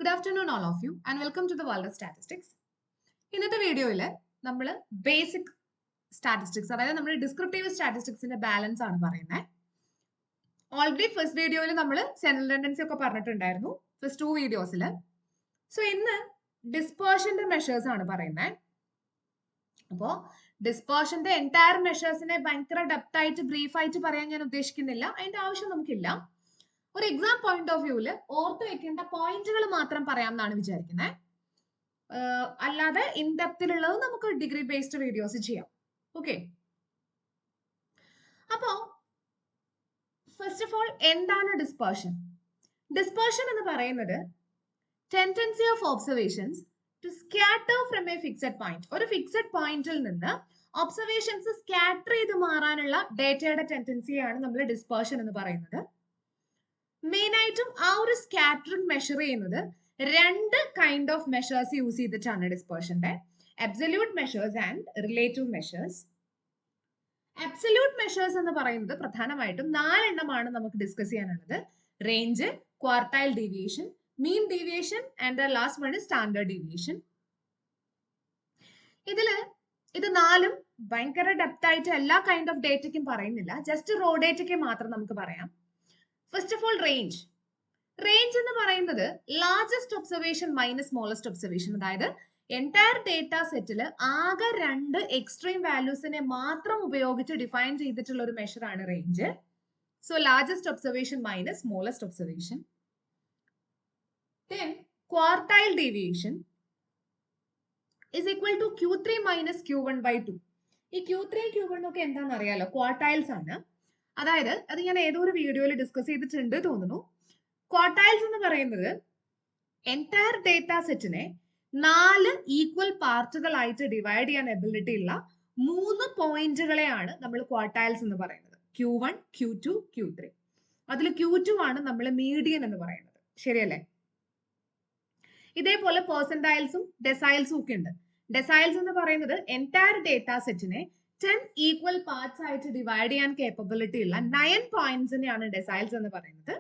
Good afternoon, all of you, and welcome to the World of Statistics. ഇന്നത്തെ വീഡിയോയിൽ നമ്മൾ basic statistics, അതായത് നമ്മുടെ ഡിസ്ക്രിപ്റ്റീവ് സ്റ്റാറ്റിസ്റ്റിക്സിന്റെ ബാലൻസ് ആണ് പറയുന്നത്. ഓൾറെഡി ഫസ്റ്റ് വീഡിയോയിൽ നമ്മൾ സെൻട്രൽ ടെൻഡൻസി ഒക്കെ പറഞ്ഞിട്ടുണ്ടായിരുന്നു, ഫസ്റ്റ് 2 വീഡിയോസിൽ. സോ ഇന്ന് ഡിസ്പേർഷന്റെ മെഷേഴ്സ് ആണ് പറയുന്നത്. അപ്പോൾ ഡിസ്പേർഷന്റെ എൻറ്റയർ മെഷേഴ്സിനെ ഭയങ്കര ഡെപ്ത് ആയിട്ട് ബ്രീഫ് ആയിട്ട് പറയാൻ ഞാൻ ഉദ്ദേശിക്കുന്നില്ല, അതിന്റെ ആവശ്യം നമുക്കില്ല. ഒരു എക്സാം പോയിന്റ് ഓഫ് വ്യൂവിൽ ഓർത്ത് വെക്കേണ്ട പോയിന്റുകൾ മാത്രം പറയാമെന്നാണ് വിചാരിക്കുന്നത്. അല്ലാതെ ഇൻ ഡെപ്തിലുള്ളത് നമുക്ക് ഡിഗ്രി ബേസ്ഡ് വീഡിയോസ് ചെയ്യാം. ഓക്കെ, അപ്പോ ഫസ്റ്റ് ഓഫ് ഓൾ എന്താണ് ഡിസ്പേർഷൻ? ഡിസ്പേർഷൻ എന്ന് പറയുന്നത് tendency of observations to scatter from a fixed point. ഒരു ഫിക്സഡ് പോയിന്റിൽ നിന്ന് ഒബ്സർവേഷൻസ് സ്കാറ്റർ ചെയ്ത് മാറാനുള്ള ഡേറ്റയുടെ ടെൻഡൻസിയാണ് നമ്മൾ ഡിസ്പേർഷൻ എന്ന് പറയുന്നത്. മെയിൻ ആയിട്ടും ആ ഒരു സ്കാറ്ററിംഗ് മെഷർ ചെയ്യുന്നത് രണ്ട് കൈൻഡ് ഓഫ് മെഷേഴ്സ് യൂസ് ചെയ്തിട്ടാണ് ഡിസ്പേർഷന്റെ: absolute measures and relative measures. Absolute measures എന്ന് പറയുന്നത് പ്രധാനമായിട്ടും 4 എണ്ണമാണ് നമുക്ക് ഡിസ്കസ് ചെയ്യാനുള്ളത്: range, quartile deviation, mean deviation and the last one is standard deviation. ഇത് 4ഉം ഭയങ്കര ഡെപ്ത് ആയിട്ട് എല്ലാ കൈൻഡ് ഓഫ് ഡേറ്റയ്ക്കും പറയുന്നില്ല, ജസ്റ്റ് റോ ഡേറ്റയ്ക്ക് മാത്രം നമുക്ക് പറയാം. First of all range. Range എന്ന് പറയുന്നത് largest observation minus smallest observation. അതായത് എൻറ്റയർ ഡേറ്റ സെറ്റിൽ ആകെ 2 എക്സ്ട്രീം വാല്യൂസിനെ മാത്രം ഉപയോഗിച്ച് ഡിഫൈൻ ചെയ്തിട്ടുള്ള ഒരു മെഷർ ആണ് range. So largest observation minus smallest observation. Then quartile deviation is equal to Q3 minus Q1 by 2. ഈ Q3 Q1 ഒക്കെ എന്താണെന്ന് അറിയാലോ, ക്വാർട്ടൈൽസ് ആണ്. അതായത് അത് ഞാൻ ഏതോ ഒരു വീഡിയോയിൽ ഡിസ്കസ് ചെയ്തിട്ടുണ്ട് തോന്നുന്നു. ക്വാർട്ടൈൽസ് എന്ന് പറയുന്നത് എൻറ്റയർ ഡേറ്റ സെറ്റിനെ 4 ഈക്വൽ പാർട്ടുകളായിട്ട് ഡിവൈഡ് ചെയ്യാൻ എബിലിറ്റി ഉള്ള 3 പോയിന്റുകളെയാണ് നമ്മൾ ക്വാർട്ടൈൽസ് എന്ന് പറയുന്നത്: Q1, Q2, Q3. അതിൽ Q2 ആണ് നമ്മൾ മീഡിയൻ എന്ന് പറയുന്നത്. ശരിയല്ലേ? ഇതേപോലെ പെർസെന്റൈൽസും ഡെസൈൽസും ഒക്കെ ഉണ്ട്. ഡെസൈൽസ് എന്ന് പറയുന്നത് എൻറ്റയർ ഡേറ്റ സെറ്റിനെ 10 ഈക്വൽ പാർട്സ് ആയിട്ട് ഡിവൈഡ് ചെയ്യാൻ കേപ്പബിലിറ്റി ഉള്ള 9 പോയിന്റ്സിനെയാണ് ഡെസൈൽസ് എന്ന് പറയുന്നത്.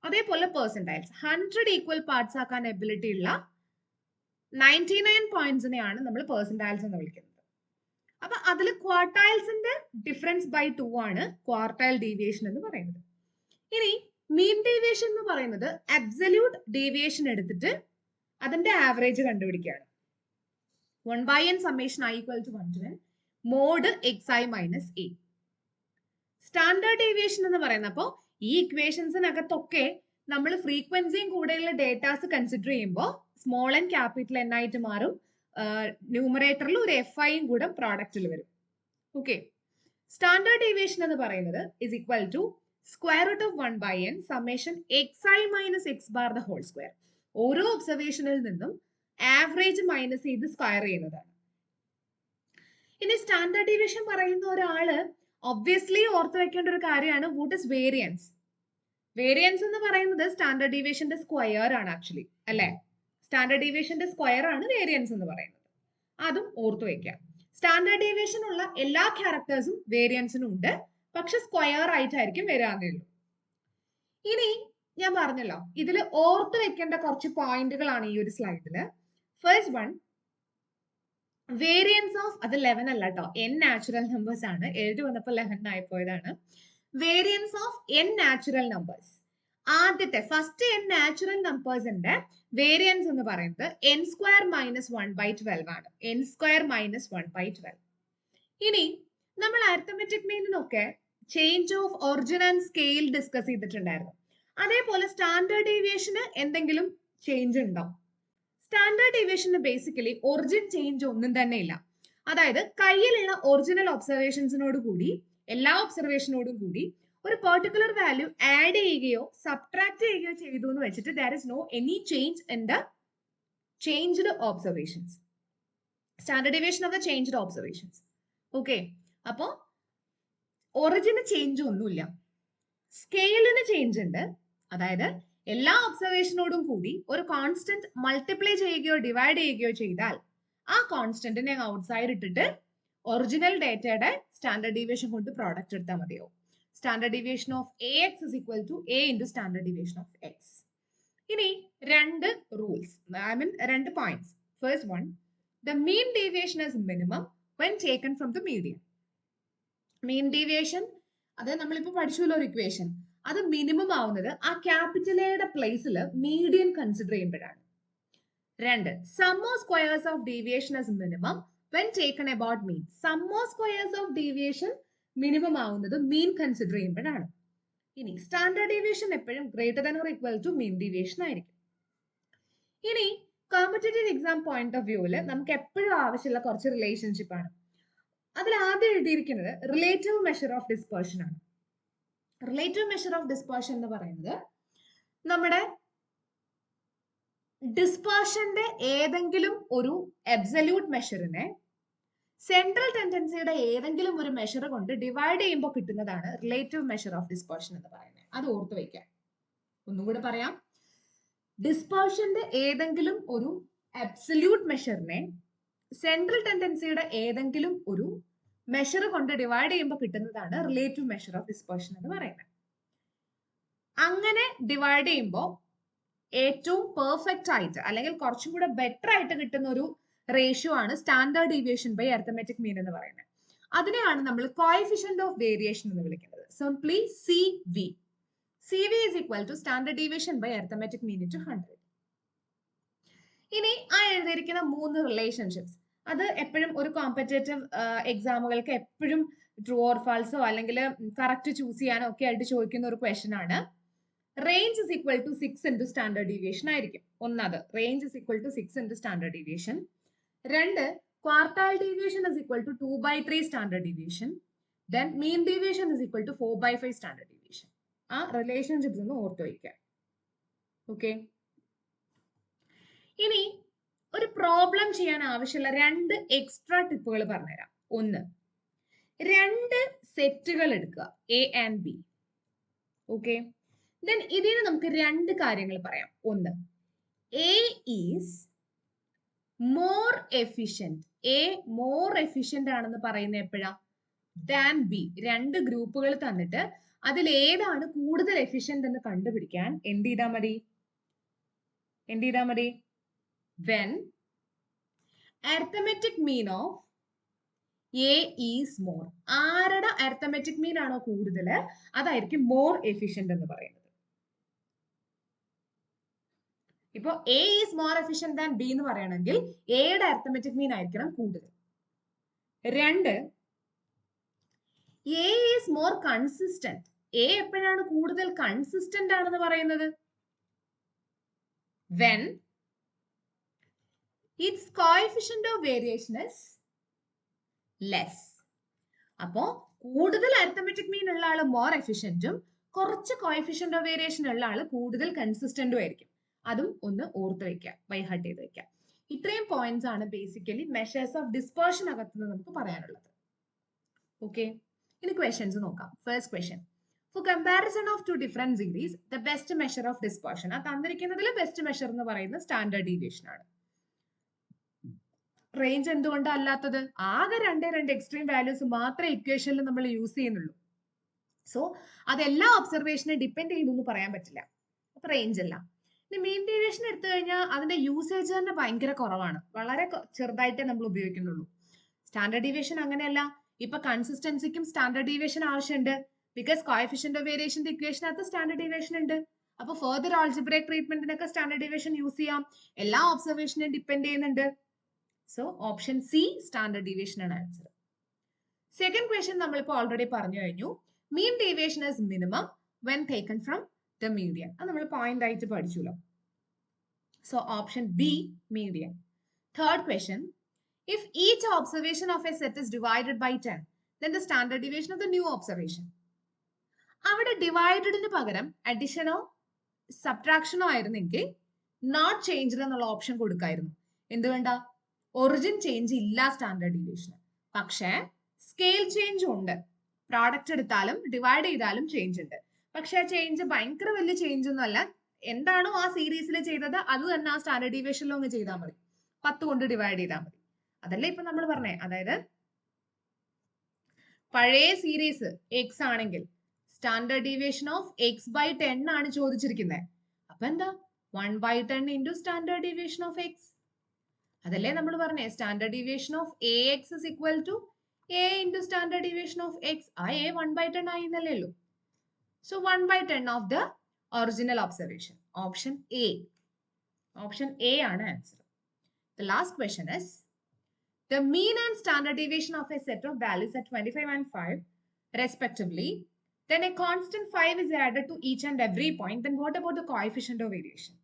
അതേപോലെ പെർസെന്റൈൽസ് 100 ഈക്വൽ പാർട്സ് ആക്കാൻ എബിലിറ്റി ഉള്ള 99 പോയിന്റ്സിനെയാണ് നമ്മൾ പെർസെന്റൈൽസ് എന്ന് വിളിക്കുന്നത്. അപ്പൊ അതിൽ ക്വാർട്ടൈൽസിന്റെ ഡിഫറൻസ് ബൈ 2 ആണ് ക്വാർട്ടൈൽ ഡീവിയേഷൻ എന്ന് പറയുന്നത്. ഇനി മീൻ ഡീവിയേഷൻ എന്ന് പറയുന്നത് അബ്സല്യൂട്ട് ഡീവിയേഷൻ എടുത്തിട്ട് അതിന്റെ average കണ്ടുപിടിക്കുകയാണ്. 1/n summation i equal to 1 to n mod xi minus a. Standard deviation എന്ന് പറയുന്നപ്പോൾ ഈ ഇക്വേഷൻസിനകത്തൊക്കെ നമ്മൾ ഫ്രീക്വൻസിയും കൂടെയുള്ള ഡേറ്റാസ് കൺസിഡർ ചെയ്യുമ്പോൾ സ്മോൾ എൻ ക്യാപിറ്റൽ എൻ ആയിട്ട് മാറും. ന്യൂമറേറ്ററിൽ ഒരു FIയും കൂടെ പ്രോഡക്റ്റിൽ വരും. ഓക്കെ, സ്റ്റാൻഡേർഡ് ഡീവിയേഷൻ എന്ന് പറയുന്നത് is equal to square root of 1/n summation xi minus x bar the whole square. ഓരോ ഒബ്സർവേഷനിൽ നിന്നും ആവറേജ് മൈനസ് ചെയ്ത് സ്ക്വയർ ചെയ്യുന്നതാണ്. ഇനി സ്റ്റാൻഡേർഡ് ഡീവിയേഷൻ പറയുന്ന ഒരാള് ഒബ്വിയസ്ലി ഓർത്ത് വെക്കേണ്ട ഒരു കാര്യമാണ് വാട്ട് ഇസ് വേരിയൻസ്. വേരിയൻസ് എന്ന് പറയുന്നത് സ്റ്റാൻഡേർഡ് ഡീവിയേഷന്റെ സ്ക്വയർ ആണ് ആക്ച്വലി, അല്ലെ? സ്റ്റാൻഡേർഡ് ഡീവിയേഷന്റെ സ്ക്വയർ ആണ് വേരിയൻസ് എന്ന് പറയുന്നത്. അതും ഓർത്ത് വെക്കാം. സ്റ്റാൻഡേർഡ് ഡീവിയേഷൻ ഉള്ള എല്ലാ ക്യാരക്ടേഴ്സും വേരിയൻസിനും ഉണ്ട്, പക്ഷെ സ്ക്വയർ ആയിട്ടായിരിക്കും വരാന്നേ ഉള്ളൂ. ഇനി ഞാൻ പറഞ്ഞല്ലോ, ഇതിൽ ഓർത്ത് വെക്കേണ്ട കുറച്ച് പോയിന്റുകളാണ് ഈ ഒരു സ്ലൈഡില്. ഫസ്റ്റ് വൺ, വേരിയൻസ് ഓഫ്, അത് 11 അല്ല കേട്ടോ, n നാച്ചുറൽ നമ്പേഴ്സ് ആണ്. എഴുതി വന്നപ്പോൾ 11 ആയിപ്പോയതാണ്. Variance of n natural numbers. ആദ്യത്തെ ഫസ്റ്റ് n നാച്ചുറൽ നമ്പേഴ്സിന്റെ വേരിയൻസ് എന്ന് പറയുന്നത് n² മൈനസ് 1/12 ആണ്. n² minus 1/12. ഇനി നമ്മൾ അരിത്തമെറ്റിക് മീനിനൊക്കെ change of origin and scale discuss ചെയ്തിട്ടുണ്ടായിരുന്നു. അതേപോലെ സ്റ്റാൻഡേർഡ് ഡീവിയേഷന് എന്തെങ്കിലും ചേഞ്ച് ഉണ്ടോ? സ്റ്റാൻഡേർഡ് ഡീവിയേഷന് ബേസിക്കലി ഒറിജിൻ ചേഞ്ച് ഒന്നും തന്നെ ഇല്ല. അതായത് കയ്യിലുള്ള ഒറിജിനൽ ഒബ്സർവേഷൻസിനോട് കൂടി, എല്ലാ ഒബ്സർവേഷനോടും കൂടി ഒരു പെർട്ടിക്കുലർ വാല്യൂ ആഡ് ചെയ്യുകയോ സബ്ട്രാക്ട് ചെയ്യുകയോ ചെയ്തു എന്ന് വെച്ചിട്ട് there is no any change in the changed observations. Standard deviation of the changed observations. Okay, അപ്പോ ഒറിജിന് ചേഞ്ച് ഒന്നുമില്ല. സ്കെയിലിന് ചേഞ്ച് ഉണ്ട്. അതായത് എല്ലാ ഒബ്സർവേഷനോടും കൂടി ഒരു കോൺസ്റ്റന്റ് മൾട്ടിപ്ലൈ ചെയ്യുകയോ ഡിവൈഡ് ചെയ്യുകയോ ചെയ്താൽ ആ കോൺസ്റ്റന്റിനെ ഔട്ട്സൈഡ് ഇട്ടിട്ട് ഒറിജിനൽ ഡേറ്റയുടെ സ്റ്റാൻഡേർഡ് ഡീവിയേഷൻ കൊണ്ട് പ്രോഡക്റ്റ് എടുത്താൽ മതിയോ. Standard deviation of AX is equal to A into standard deviation of X. ഇനി രണ്ട് റൂൾസ്, ഐ മീൻ രണ്ട് points. First one, the mean deviation is minimum when taken from the median. Mean deviation അത് നമ്മളിപ്പോ പഠിച്ചല്ലോ ഒരു equation, അത് minimum ആവുന്നത് ആ capital എയുടെ പ്ലേസിൽ മീഡിയൻ കൺസിഡർ ചെയ്യുമ്പോഴാണ്. രണ്ട്, sum of squares of deviation is minimum when taken about mean. Sum of squares of deviation minimum ആവുന്നത് മീൻ കൺസിഡർ ചെയ്യുമ്പോഴാണ്. ഇനി സ്റ്റാൻഡേർഡ് ഡീവിയേഷൻ എപ്പോഴും greater than or equal to mean deviation ആയിരിക്കും. ഇനി കോമ്പറ്റേറ്റീവ് എക്സാം പോയിന്റ് ഓഫ് വ്യൂവിൽ നമുക്ക് എപ്പോഴും ആവശ്യമുള്ള കുറച്ച് റിലേഷൻഷിപ്പ് ആണ്. അതിൽ ആദ്യം എഴുതിയിരിക്കുന്നത് റിലേറ്റീവ് മെഷർ ഓഫ് ഡിസ്പേർഷൻ ആണ്. റിലേറ്റീവ് മെഷർ ഓഫ് ഡിസ്പേർഷൻ എന്ന് പറയുന്നത് നമ്മുടെ ഡിസ്പേർഷന്റെ ഏതെങ്കിലും ഒരു അബ്സല്യൂട്ട് മെഷറിനെ സെൻട്രൽ ടെൻഡൻസിയുടെ ഏതെങ്കിലും ഒരു മെഷർ കൊണ്ട് ഡിവൈഡ് ചെയ്യുമ്പോൾ കിട്ടുന്നതാണ് റിലേറ്റീവ് മെഷർ ഓഫ് ഡിസ്പേർഷൻ എന്ന് പറയുന്നത്. അത് ഓർത്തു വയ്ക്കാം. ഒന്നും കൂടെ പറയാം. ഡിസ്പേർഷന്റെ ഏതെങ്കിലും ഒരു അബ്സല്യൂട്ട് മെഷറിനെ സെൻട്രൽ ടെൻഡൻസിയുടെ ഏതെങ്കിലും ഒരു മെഷർ കൊണ്ട് ഡിവൈഡ് ചെയ്യുമ്പോൾ കിട്ടുന്നതാണ് റിലേറ്റീവ് മെഷർ ഓഫ് ഡിസ്പേർഷൻ എന്ന് പറയുന്നത്. അങ്ങനെ ഡിവൈഡ് ചെയ്യുമ്പോൾ ഏറ്റവും പെർഫെക്റ്റ് ആയിട്ട് അല്ലെങ്കിൽ കുറച്ചും കൂടെ ബെറ്റർ ആയിട്ട് കിട്ടുന്ന ഒരു റേഷ്യോ ആണ് standard deviation by arithmetic mean എന്ന് പറയുന്നത്. അതിനെയാണ് നമ്മൾ കോഎഫിഷ്യന്റ് ഓഫ് വേരിയേഷൻ എന്ന് വിളിക്കുന്നത്. Simply CV. CV is equal to standard deviation by arithmetic mean into 100. ഇനി ആ എഴുതിയിരിക്കുന്ന മൂന്ന് റിലേഷൻഷിപ്സ് അത് എപ്പോഴും ഒരു കോമ്പറ്റേറ്റീവ് എക്സാമുകൾക്ക് എപ്പോഴും ട്രൂ ഓർ ഫാൾസോ അല്ലെങ്കിൽ കറക്റ്റ് ചൂസ് ചെയ്യാനോ ഒക്കെ ആയിട്ട് ചോദിക്കുന്ന ഒരു ക്വസ്റ്റൻ ആണ്. Range is equal to 6 into standard deviation ആയിരിക്കും. ഒന്നത് range is equal to 6 into standard deviation. രണ്ട്, quartile deviation is equal to 2/3 standard deviation. Then mean deviation is equal to 4/5 standard deviation. ആ റിലേഷൻഷിപ്സ് ഒന്ന് ഓർത്ത് വയ്ക്കാം. Okay, ഇനി ഒരു problem ചെയ്യാൻ ആവശ്യമുള്ള രണ്ട് എക്സ്ട്രാ ടിപ്പുകൾ പറഞ്ഞുതരാം. ഒന്ന്, രണ്ട് സെറ്റുകൾ എടുക്കുക, A and B. Okay, then ഇതിന് നമുക്ക് രണ്ട് കാര്യങ്ങൾ പറയാം. ഒന്ന്, A is more efficient. A more efficient ആണെന്ന് പറയുന്നത് എപ്പോഴാ? Than B. രണ്ട് ഗ്രൂപ്പുകൾ തന്നിട്ട് അതിൽ ഏതാണ് കൂടുതൽ എഫിഷ്യന്റ് എന്ന് കണ്ടുപിടിക്കാൻ എന്ത് ചെയ്താൽ മതി? When arithmetic mean of A is more. ആരുടെ arithmetic mean ആണോ കൂടുതൽ അതായിരിക്കും മോർ എഫിഷ്യന്റ് എന്ന് പറയുന്നത്. ഇപ്പൊ A is more efficient than B എന്ന് പറയണമെങ്കിൽ എയുടെ arithmetic mean ആയിരിക്കണം കൂടുതൽ. രണ്ട്, A is more consistent. A എപ്പോഴാണ് കൂടുതൽ കൺസിസ്റ്റന്റ് ആണെന്ന് പറയുന്നത്? When its coefficient of variation is less. അപ്പോ കൂടുതൽ arithmetic mean ഉള്ള ആള് മോർ എഫിഷ്യന്റും കുറച്ച് കോഎഫിഷ്യന്റ് ഓഫ് വേരിയേഷൻ ഉള്ള ആള് കൂടുതൽ കൺസിസ്റ്റന്റും ആയിരിക്കും. അതും ഒന്ന് ഓർത്ത് വെക്കാം, ബൈ ഹാർട്ട് ചെയ്ത് വെക്കാം. ഇത്രയും പോയിന്റ്സ് ആണ് ബേസിക്കലി മെഷേഴ്സ് ഓഫ് ഡിസ്പേർഷൻ അകത്തുനിന്ന് നമുക്ക് പറയാനുള്ളത്. ഓക്കെ, ഇനി ക്വസ്റ്റ്യൻസ് നോക്കാം. First question, for comparison of two different series the best measure of dispersion. ആ തന്നിരിക്കുന്നതിൽ ബെസ്റ്റ് മെഷർ എന്ന് പറയുന്നത് സ്റ്റാൻഡേർഡ് ഡീവിയേഷൻ ആണ്. റേഞ്ച് എന്തുകൊണ്ട് അല്ലാത്തത്? ആകെ രണ്ട് എക്സ്ട്രീം വാല്യൂസ് മാത്രമേ ഇക്വേഷനിൽ നമ്മൾ യൂസ് ചെയ്യുന്നുള്ളൂ. സോ അതെല്ലാ ഒബ്സർവേഷനെ ഡിപ്പെൻഡ് ചെയ്യുന്നു പറയാൻ പറ്റില്ല. അപ്പൊ റേഞ്ച് അല്ല. ഇനി മീൻ ഡീവിയേഷൻ എടുത്തു കഴിഞ്ഞാൽ അതിന്റെ യൂസേജ് തന്നെ ഭയങ്കര കുറവാണ്, വളരെ ചെറുതായിട്ടേ നമ്മൾ ഉപയോഗിക്കുന്നുള്ളൂ. സ്റ്റാൻഡേർഡ് ഡീവിയേഷൻ അങ്ങനെയല്ല. ഇപ്പൊ കൺസിസ്റ്റൻസിക്കും സ്റ്റാൻഡേർഡ് ഡീവിയേഷൻ ആവശ്യമുണ്ട്. ബിക്കോസ് കോഎഫിഷ്യന്റ് ഓഫ് വേരിയേഷന്റെ ഇക്വേഷനകത്ത് സ്റ്റാൻഡേർഡ് ഡീവിയേഷൻ ഉണ്ട്. അപ്പൊ ഫർദർ ആൾജിബ്രൈക് ട്രീറ്റ്മെന്റിനൊക്കെ സ്റ്റാൻഡേർഡ് ഡീവിയേഷൻ യൂസ് ചെയ്യാം. എല്ലാ ഒബ്സർവേഷനെയും ഡിപ്പെൻഡ് ചെയ്യുന്നുണ്ട്. So option C standard deviation ആണ് ആൻസർ. സെക്കൻഡ് ക്വസ്റ്റ്യൻ നമ്മളിപ്പോൾ ഓൾറെഡി പറഞ്ഞു കഴിഞ്ഞു. Mean deviation is minimum when taken from the median. അത് നമ്മൾ പോയിന്റ് ആയിട്ട് പഠിച്ചല്ലോ. So option B median. Third question, if each observation of a set is divided by 10, then the standard deviation of the new observation. അവിടെ ഡിവൈഡഡിന് പകരം അഡിഷനോ സബ്ട്രാക്ഷനോ ആയിരുന്നെങ്കിൽ not changed എന്നുള്ള option കൊടുക്കായിരുന്നു. എന്തുകൊണ്ടാ? Origin change ഇല്ല സ്റ്റാൻഡേർഡ് ഡീവിയേഷന്, പക്ഷേ സ്കെയിൽ ചേഞ്ച് ഉണ്ട്. Product എടുത്താലും divide ചെയ്താലും ചേഞ്ച് ഉണ്ട്. പക്ഷെ ആ ചേഞ്ച് ഭയങ്കര വലിയ ചേഞ്ച് ഒന്നും അല്ല. എന്താണോ ആ സീരീസിൽ ചെയ്തത് അത് തന്നെ ആ സ്റ്റാൻഡേർഡ് ഡീവിയേഷനിലും അങ്ങ് ചെയ്താൽ മതി. 10 കൊണ്ട് ഡിവൈഡ് ചെയ്താൽ മതി. അതല്ലേ ഇപ്പൊ നമ്മൾ പറഞ്ഞേ. അതായത് പഴയ സീരീസ് എക്സ് ആണെങ്കിൽ സ്റ്റാൻഡേർഡ് ഡീവിയേഷൻ ഓഫ് x/10 ആണ് ചോദിച്ചിരിക്കുന്നത്. അപ്പൊ എന്താ 1/10 into standard deviation of x. അതല്ലേ നമ്മൾ പറഞ്ഞേ standard deviation of ax is equal to a into standard deviation of x. ആ a 1/10 ആയി എന്നല്ലേ ഉള്ളൂ. So 1/10 of the original observation. Option A. Option A ആണ് answer. The last question is the mean and standard deviation of a set of values at 25 and 5 respectively. Then a constant 5 is added to each and every point. Then what about the coefficient of variation?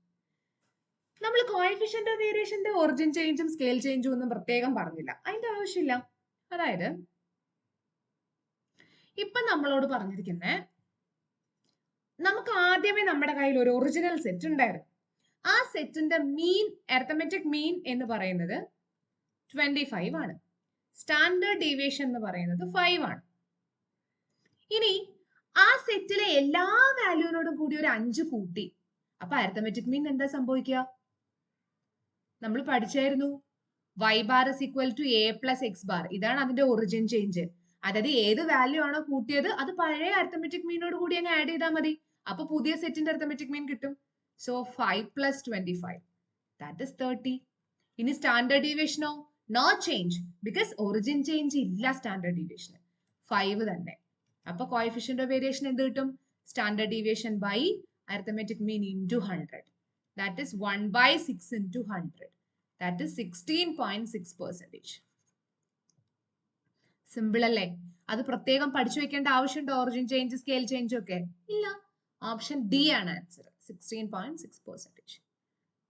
നമ്മൾ coefficient of വേരിയേഷന്റെ origin ചേഞ്ചും scale ചേഞ്ചും ഒന്നും പ്രത്യേകം പറഞ്ഞില്ല. അതിന്റെ ആവശ്യമില്ല. അതായത് ഇപ്പൊ നമ്മളോട് പറഞ്ഞിരിക്കുന്നത് നമുക്ക് ആദ്യമേ നമ്മുടെ കയ്യിൽ ഒരു ഒറിജിനൽ സെറ്റ് ഉണ്ടായിരുന്നു. ആ സെറ്റിന്റെ മീൻ അരിത്തമെറ്റിക് മീൻ എന്ന് പറയുന്നത് 25 ആണ്. സ്റ്റാൻഡേർഡ് ഡീവിയേഷൻ എന്ന് പറയുന്നത് 5 ആണ്. ഇനി ആ സെറ്റിലെ എല്ലാ വാല്യൂവിനോടും കൂടി ഒരു 5 കൂട്ടി. അപ്പൊ അരിത്തമെറ്റിക് മീൻ എന്താ സംഭവിക്കുക? നമ്മൾ പഠിച്ചായിരുന്നു y bar is equal to a plus x bar. ഇതാണ് അതിന്റെ ഒറിജിൻ ചേഞ്ച്. അതായത് ഏത് വാല്യൂ ആണോ കൂട്ടിയത് അത് പഴയ അരിത്തമെറ്റിക് മീനോട് കൂടി അങ്ങ് ആഡ് ചെയ്താൽ മതി. അപ്പൊ പുതിയ സെറ്റിന്റെ അരിത്തമെറ്റിക് മീൻ കിട്ടും. So 5 plus 25 that is 30. ഇനി സ്റ്റാൻഡേർഡ് ഡീവിയേഷനോ no change because origin change ഇല്ല സ്റ്റാൻഡേർഡ് ഡീവിയേഷന് 5 തന്നെ. അപ്പൊ കോഎഫിഷ്യന്റ് ഓഫ് വേരിയേഷൻ എന്ത് കിട്ടും? Standard deviation by arithmetic mean into 100. That is 1/6 into 100. That is 16.6%. Simple അല്ലേ? അത് പ്രത്യേകം പഠിച്ചു വെക്കേണ്ട ആവശ്യമുണ്ടോ? ഒറിജിൻ ചേഞ്ച് സ്കെയിൽ ചേഞ്ച് ഒക്കെ ഇല്ല. ഓപ്ഷൻ ഡി ആണ് ആൻസർ. 16.6%.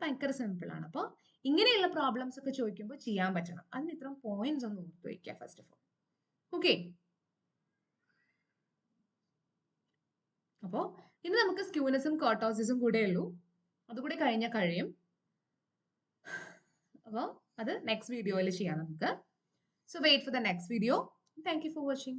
ഭയങ്കര സിമ്പിൾ ആണ്. അപ്പോൾ ഇങ്ങനെയുള്ള പ്രോബ്ലംസ് ഒക്കെ ചോദിക്കുമ്പോൾ ചെയ്യാൻ പറ്റണം. അതിന് ഇത്രയും പോയിന്റ്സ് ഒന്ന് ഓർത്ത് വയ്ക്കുക ഫസ്റ്റ് ഓഫ് ഓൾ. ഓക്കെ, അപ്പോൾ ഇനി നമുക്ക് സ്ക്യൂനെസും കോർട്ടോസിസും കൂടെ ഉള്ളൂ. അതുകൂടി കഴിഞ്ഞാൽ കഴിയും. അപ്പോൾ അത് നെക്സ്റ്റ് വീഡിയോയിൽ ചെയ്യാം നമുക്ക്. So wait for the next video. Thank you for watching.